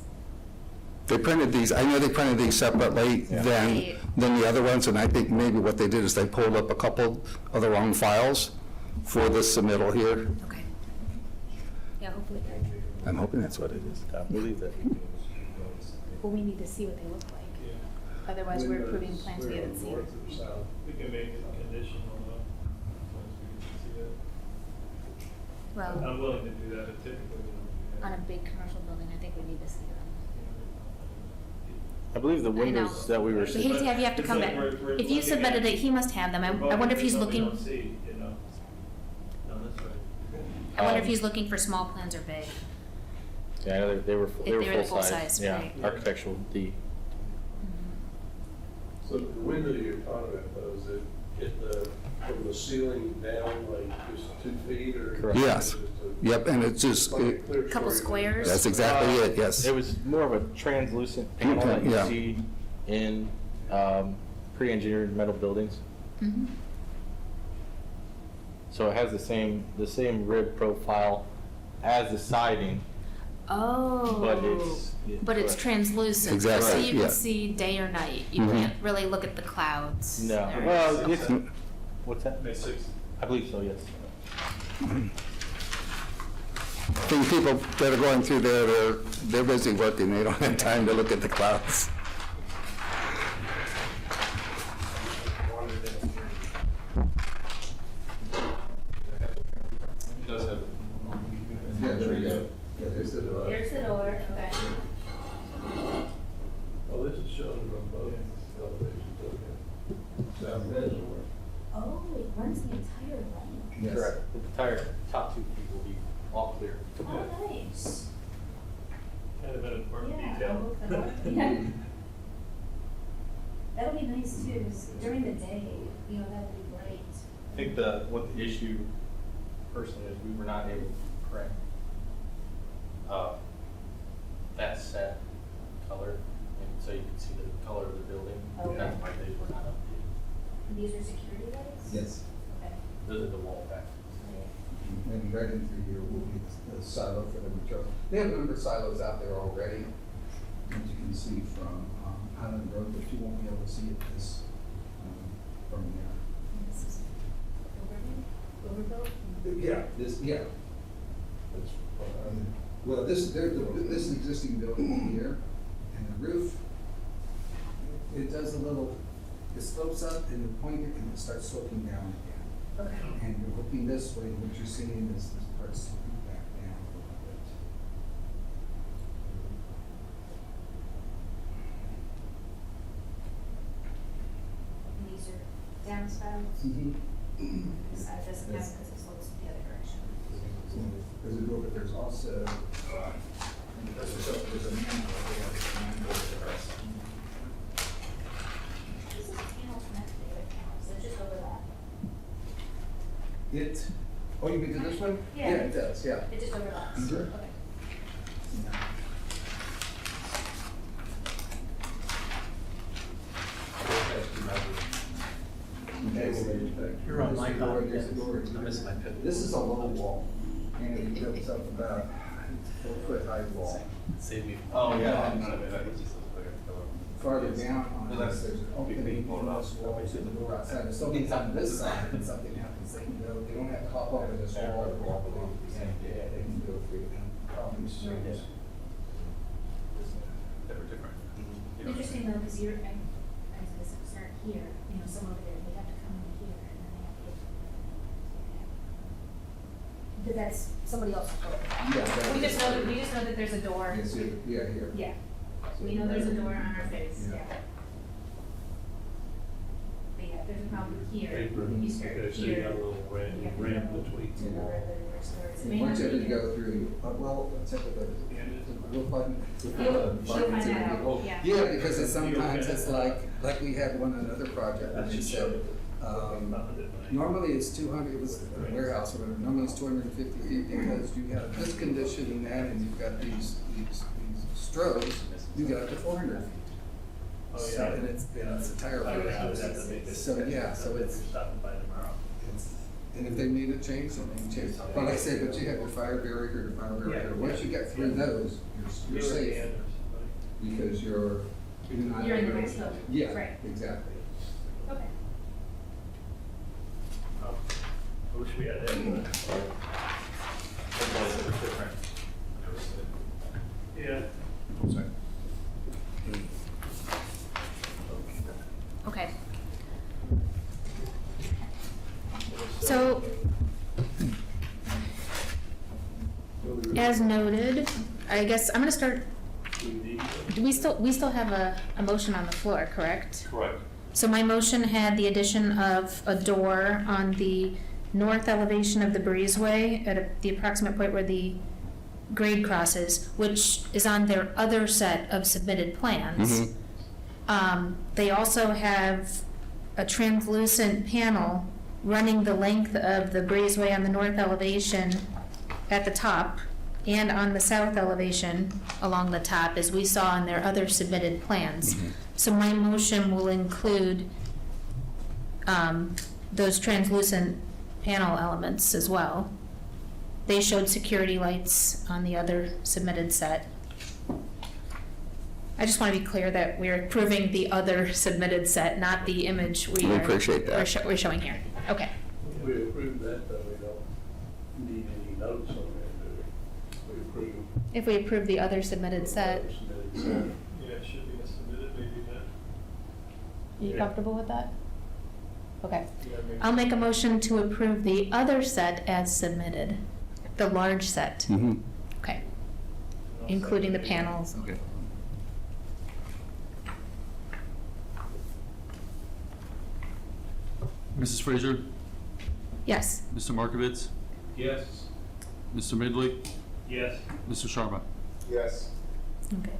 They printed these, I know they printed these separately Yeah. Right. than the other ones, and I think maybe what they did is they pulled up a couple of the wrong files for this submittal here. okay. Yeah, hopefully. I'm hoping that's what it is. I believe that. Well, we need to see what they look like. Otherwise, we're approving plans we haven't seen. North or south? We can make it conditional, though, once we get to see that. Well, I'm willing to do that, but typically we don't do on that. a big commercial building, I think we need to see them. I believe the I know. windows that we were. But he's, you have to It's come like back. we're If you looking submitted at- it, he must have them. I wonder if he's We're voting looking, for something we don't see, you know? No, that's right. I wonder if he's looking for small plans or big. Yeah, I know they were They were the full size. full-size, Yeah, right. architectural D. So the window you're talking about, though, is it from the ceiling down, like just 2 feet, or? Correct. Yes. Yep, and it's just, Like a clear Couple story? squares. that's exactly it, yes. It was more of a translucent panel that you Yeah. see in pre-engineered metal buildings. Mhm. So it has the same rib profile as the siding, Oh. but it's. translucent. Exactly, So you yeah. can see day or night. You Mhm. can't really look at the clouds. No, There. well, it's, what's that? May 6th. I believe so, yes. I think people that are going through there, they're busy working, they don't have time to look at the clouds. It does have. Yeah, there you go. Yeah, there's the door. Here's the door, okay. Oh, this is shown from both elevations, okay. South and north. Oh, it runs the entire length. Yes. Correct. The entire top 2 feet will be all clear. Oh, nice. Kind of an important Yeah, detail. I'll look that up. Yeah. That'll be nice too, 'cause during the day, you know, that would be great. I think what the issue personally is we were not able to print that set color, and so you can see the color of the building. Okay. That's why they were not updated. These are security lights? Yes. Okay. Those are the wall packs. And right into here will be the silo for the material. They have a number of silos out there already, as you can see from Highland Road, but you won't be able to see it this, from there. This is overbuilt? Yeah, this, yeah. That's, Well, this is existing building here, and the roof, it does a little, it slopes up and the point, and it starts sloping down again. Okay. And you're looking this way, what you're seeing is this part sloping back down a little bit. And these are downspouts? This side doesn't have because it slopes the other direction. There's a door, but there's also, there's a manhole there. This is a panel connected to the other panel, so it just overlaps. It, oh, you mean to this one? Yeah. Yeah, it does, yeah. It just overlaps. Sure. Okay. You're on my copy, There's a door. I'm missing my pen. This is a low wall, and it builds up about 4-foot high wall. Save me. Oh, yeah. Farther down on this, there's an opening in this wall to the door outside. If something's on this side and something happens, they can go, they don't have to hop over this wall or walk along. They can go through and probably straight in. They were different. Interesting though, because you're, as this start here, you know, some over there, they have to come in here and then they have to get. But that's somebody else's door. Yeah, We just know that there's a door. Yes, yeah, here. Yeah, we know there's a door on our face, Yeah. yeah. But yeah, there's a problem here, Apron, you start okay, so you got a here. little you have to ramp go between. to the rear stores. It may Once not you be- go through, well, let's check with the, we'll find. She'll find that out, yeah. Yeah, because it's sometimes it's like we had one another project, that she said, normally it's 200, it was a warehouse or whatever, normally it's 250 feet because you have this condition and that, and you've got these strobes, you got up to 400 feet. Oh, So, yeah. and it's a tire I would warehouse. have to make this. So, yeah, so it's, Stopping by tomorrow. and if they need a change, then they can change. But like I said, but you have your fire barrier, once you get through those, you're safe, because you're not. You're in the next building. Yeah, Right. exactly. Okay. I wish we had that. Yeah. Sorry. Okay. So, as noted, I guess I'm gonna start, do we still have a motion on the floor, correct? Correct. So my motion had the addition of a door on the north elevation of the breezeway at the approximate point where the grade crosses, which is on their other set of submitted plans. They also have a translucent panel running the length of the breezeway on the north elevation at the top and on the south elevation along the top, as we saw in their other submitted plans. So my motion will include those translucent panel elements as well. They showed security lights on the other submitted set. I just want to be clear that we're approving the other submitted set, not the image We appreciate that. we're showing here. Okay. If we approve that, though, we don't need any notes on that, do we? We approve. If we approve the other submitted set, Yeah, it should be submitted, maybe that. you Yeah. comfortable with that? Okay. Yeah, maybe. I'll make a motion to approve the other set as submitted, the large set. Okay, including the panels. Okay. Mrs. Frazier, Yes. Mr. Markovitz, Yes. Mr. Midley, Yes. Mr. Sharma. Yes. Okay.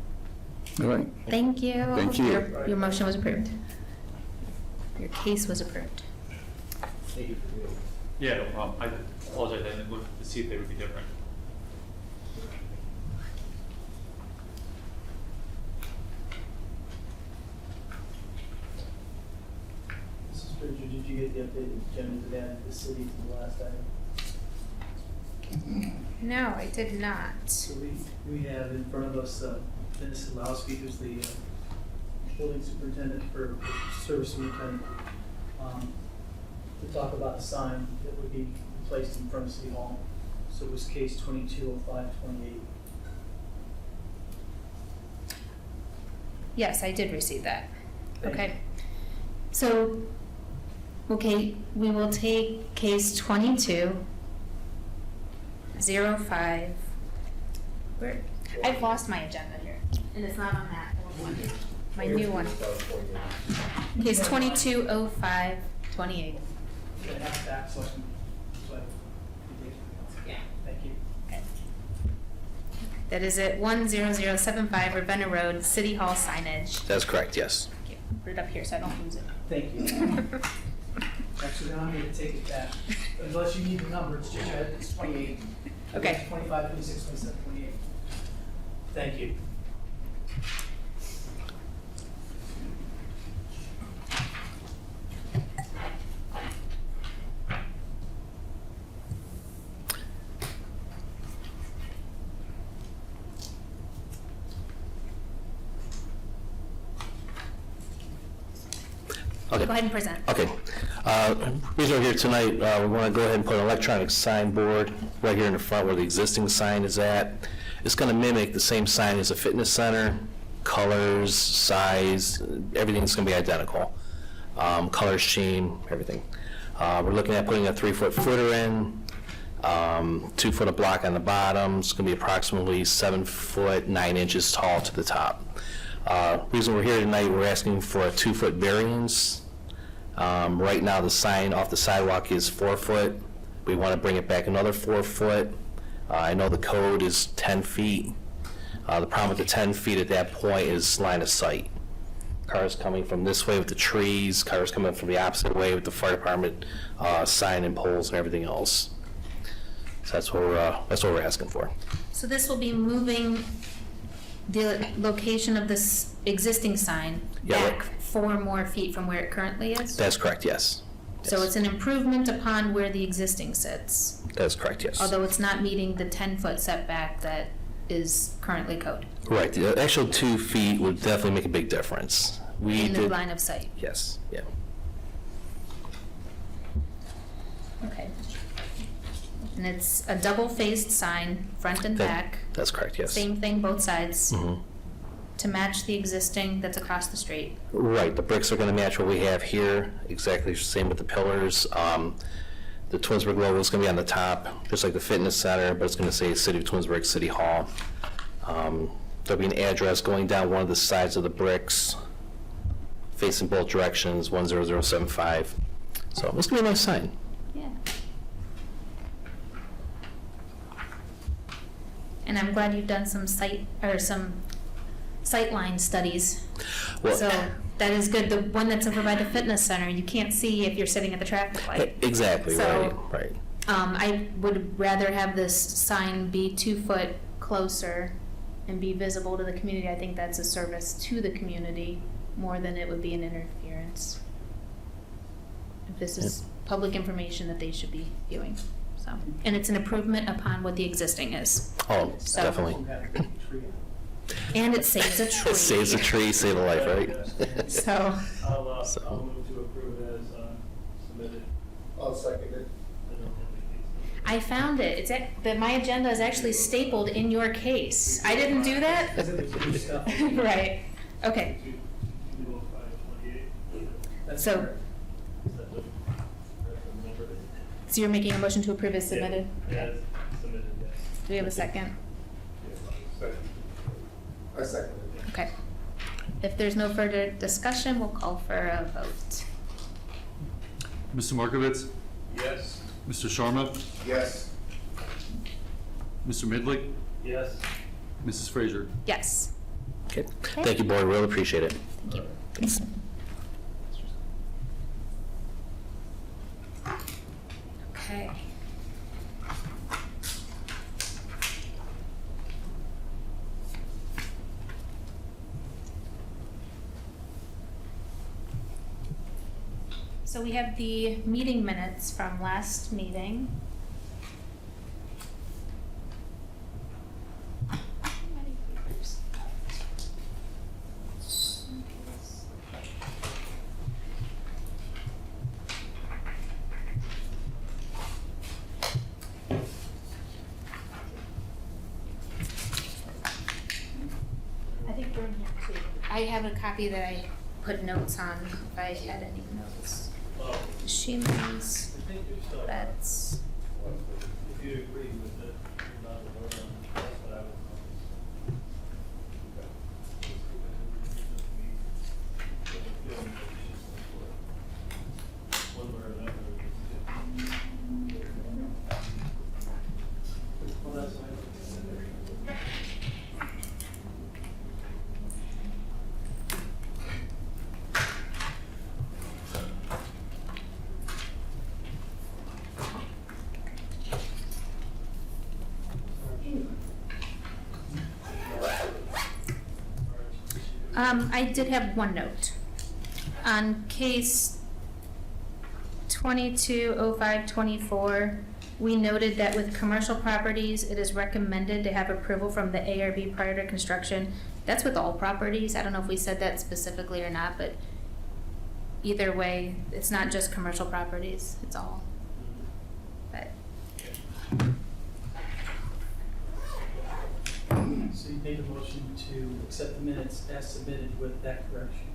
All right. Thank you. Thank you. Your motion was approved. Your case was approved. Yeah, no problem. I apologize, I didn't look to see if they would be different. Mrs. Frazier, did you get the updated agenda to add the city to the last item? No, I did not. So we have in front of us, Dennis Lowski, who's the building superintendent for service superintendent, to talk about a sign that would be placed in front of City Hall. So it was case 220528. Yes, I did receive that. Thank Okay. So, okay, we will take case 2205. Where, I've lost my agenda here, and it's not on that old one. My new one. Case 220528. Can I have that so I can, Yeah. thank you. That is at 10075 Ravenna Road, City Hall signage. That's correct, yes. Thank you. Put it up here so I don't lose it. Thank you. Actually, then I'm gonna take it back. Unless you need the number, it's just, it's 28. Okay. It's 25, 26, 27, 28. Thank you. Okay. Go ahead and present. Okay. Reason we're here tonight, we want to go ahead and put an electronic signboard right here in the front where the existing sign is at. It's going to mimic the same sign as a fitness center, colors, size, everything's going to be identical. Color scheme, everything. We're looking at putting a 3-foot footer in, 2 foot of block on the bottom. It's going to be approximately 7 foot 9 inches tall to the top. Reason we're here tonight, we're asking for a 2-foot variance. Right now, the sign off the sidewalk is 4 foot. We want to bring it back another 4 foot. I know the code is 10 feet. The problem with the 10 feet at that point is line of sight. Cars coming from this way with the trees, cars coming from the opposite way with the fire department sign and poles and everything else. So that's what we're asking for. So this will be moving the location of this existing sign Yeah, back 4 more feet from where it currently is? That's correct, yes. So Yes. it's an improvement upon where the existing sits, That's correct, yes. although it's not meeting the 10-foot setback that is currently code Right, the actual 2 feet would definitely make a big difference. We in the did, line of sight. yes, yeah. Okay. And it's a double-faced sign, front and That- back, That's correct, yes. same thing both sides, Mhm. to match the existing that's across the street. Right, the bricks are going to match what we have here, exactly the same with the pillars. The Twinsburg logo is going to be on the top, just like the fitness center, but it's going to say City of Twinsburg City Hall. There'll be an address going down one of the sides of the bricks, facing both directions, 10075. So it's going to be a nice sign. Yeah. And I'm glad you've done some sightline studies. Well- So that is good. The one that's over by the fitness center, you can't see if you're sitting at the traffic light. Exactly, So- right. I would rather have this sign be 2 foot closer and be visible to the community. I think that's a service to the community more than it would be an interference. If this is public information that they should be viewing, so. And it's an improvement upon what the existing is. Oh, So- definitely. Some kind of tree. And it saves a tree. It saves a tree, save a life, right? So, I'll So- move to approve it as submitted. I'll second it. I don't have any cases. I found it. It's my agenda is actually stapled in your case. I didn't do that? Because of the blue stuff. Right. Okay. 220528. That's So- correct. Is that the number? So you're making a motion to approve as submitted? Yeah, as submitted, yes. Do we have a second? I second it. Okay. If there's no further discussion, we'll call for a vote. Mr. Markovitz? Yes. Mr. Sharma? Yes. Mr. Midley? Yes. Mrs. Frazier? Yes. Okay. Thank you, board, really appreciate it. Thank you. Thanks. Okay. So we have the meeting minutes from last meeting. I think we're in here too. I have a copy that I put notes on, if I had any notes. Well, Shimons, I think you're still, that's, if you agree with it, you're not a vote on it. That's what I would call. One way or another. Well, that's fine. I did have one note. On case 220524, we noted that with commercial properties, it is recommended to have approval from the ARB prior to construction. That's with all properties. I don't know if we said that specifically or not, but either way, it's not just commercial properties, it's all. But So you made a motion to accept the minutes as submitted with that correction.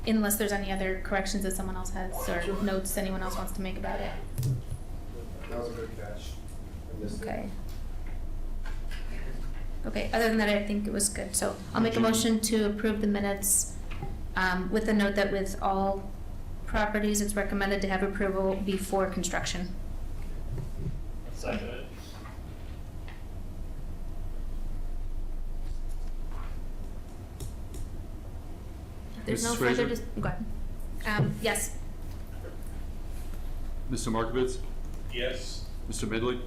unless there's any other corrections that someone else has or notes anyone else wants to make about it. That was a good catch. I missed it. Okay. Okay, other than that, I think it was good. So I'll make a motion to approve the minutes with the note that with all properties, it's recommended to have approval before construction. Second it. If there's no Mrs. further, Fraser? go ahead. Yes. Mr. Markovitz? Yes. Mr. Midley?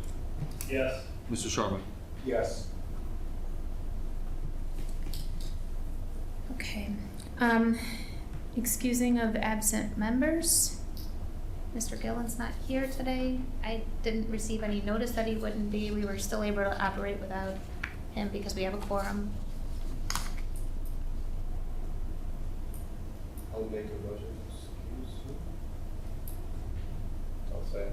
Yes. Mr. Sharma? Yes. Okay. Excusing of absent members. Mr. Gillen's not here today. I didn't receive any notice that he wouldn't be. We were still able to operate without him because we have a quorum. I'll make a motion. Excuse me. I'll say.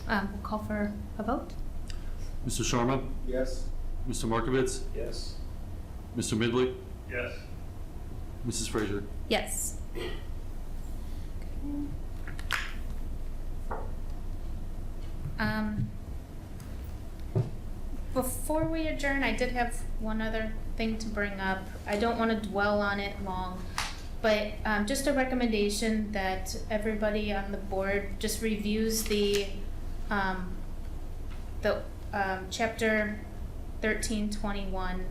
We'll call for a vote. Mr. Sharma? Yes. Mr. Markovitz? Yes. Mr. Midley? Yes. Mrs. Fraser? Yes. Before we adjourn, I did have one other thing to bring up. I don't want to dwell on it long, but just a recommendation that everybody on the board just reviews the chapter 1321.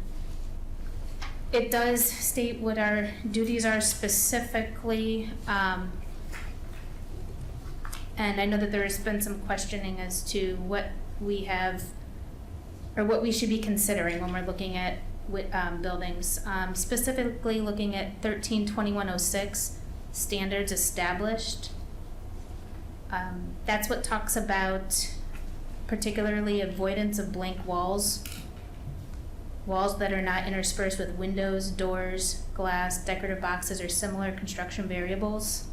It does state what our duties are specifically, and I know that there has been some questioning as to what we have, or what we should be considering when we're looking at buildings. Specifically looking at 132106, standards established. That's what talks about particularly avoidance of blank walls. Walls that are not interspersed with windows, doors, glass, decorative boxes, or similar construction variables.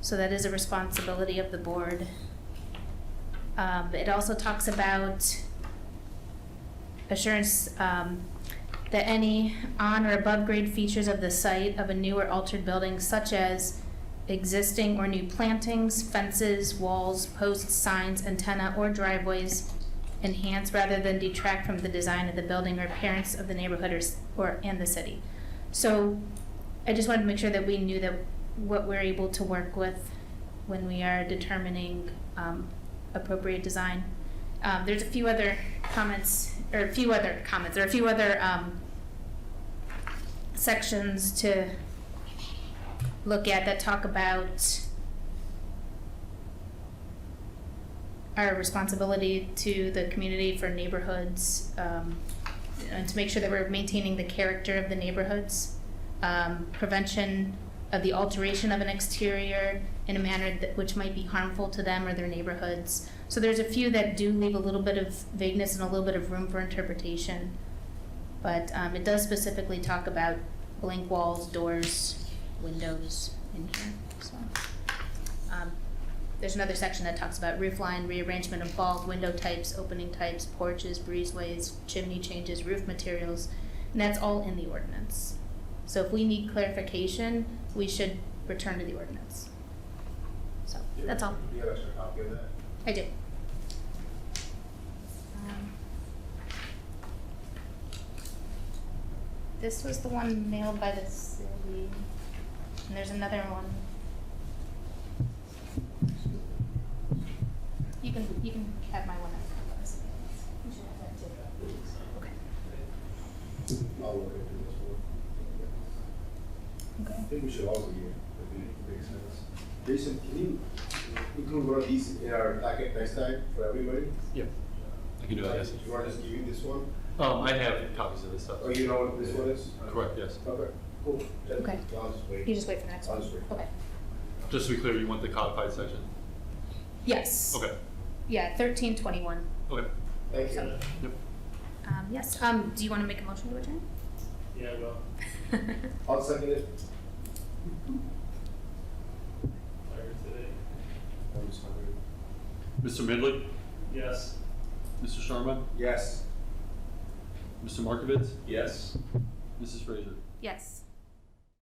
So that is a responsibility of the board. It also talks about assurance that any on or above grade features of the site of a new or altered building, such as existing or new plantings, fences, walls, posts, signs, antenna, or driveways, enhance rather than detract from the design of the building or appearance of the neighborhood and the city. So I just wanted to make sure that we knew that what we're able to work with when we are determining appropriate design. There's a few other sections to look at that talk about our responsibility to the community for neighborhoods, and to make sure that we're maintaining the character of the neighborhoods, prevention of the alteration of an exterior in a manner which might be harmful to them or their neighborhoods. So there's a few that do leave a little bit of vagueness and a little bit of room for interpretation. But it does specifically talk about blank walls, doors, windows in here. So there's another section that talks about roof line, rearrangement of bulk, window types, opening types, porches, breezeways, chimney changes, roof materials, and that's all in the ordinance. So if we need clarification, we should return to the ordinance. So, that's all. Do you have extra copy of that? I do. This was the one mailed by the city, and there's another one. You can have my one. You should have that too. Okay. I'll look into this one. Okay. I think we should also give it a big sense. Jason, can you include one of these in our packet next time for everybody? Yep. I can do that, yes. You want us to give you this one? I have copies of this stuff. Oh, you know what this one is? Correct, yes. Okay, cool. Then Okay. I'll just wait. You just wait for the next I'll one. just wait. Okay. Just to be clear, you want the codified section? Yes. Okay, Yeah, 1321. okay. Thank you. Yep. Yes. Do you want to make a motion to adjourn? Yeah, well, I'll second it. tired today. I'm just hungry. Mr. Midley, Yes. Mr. Sharma, Yes. Mr. Markovitz, Yes. Mrs. Frazier. Yes.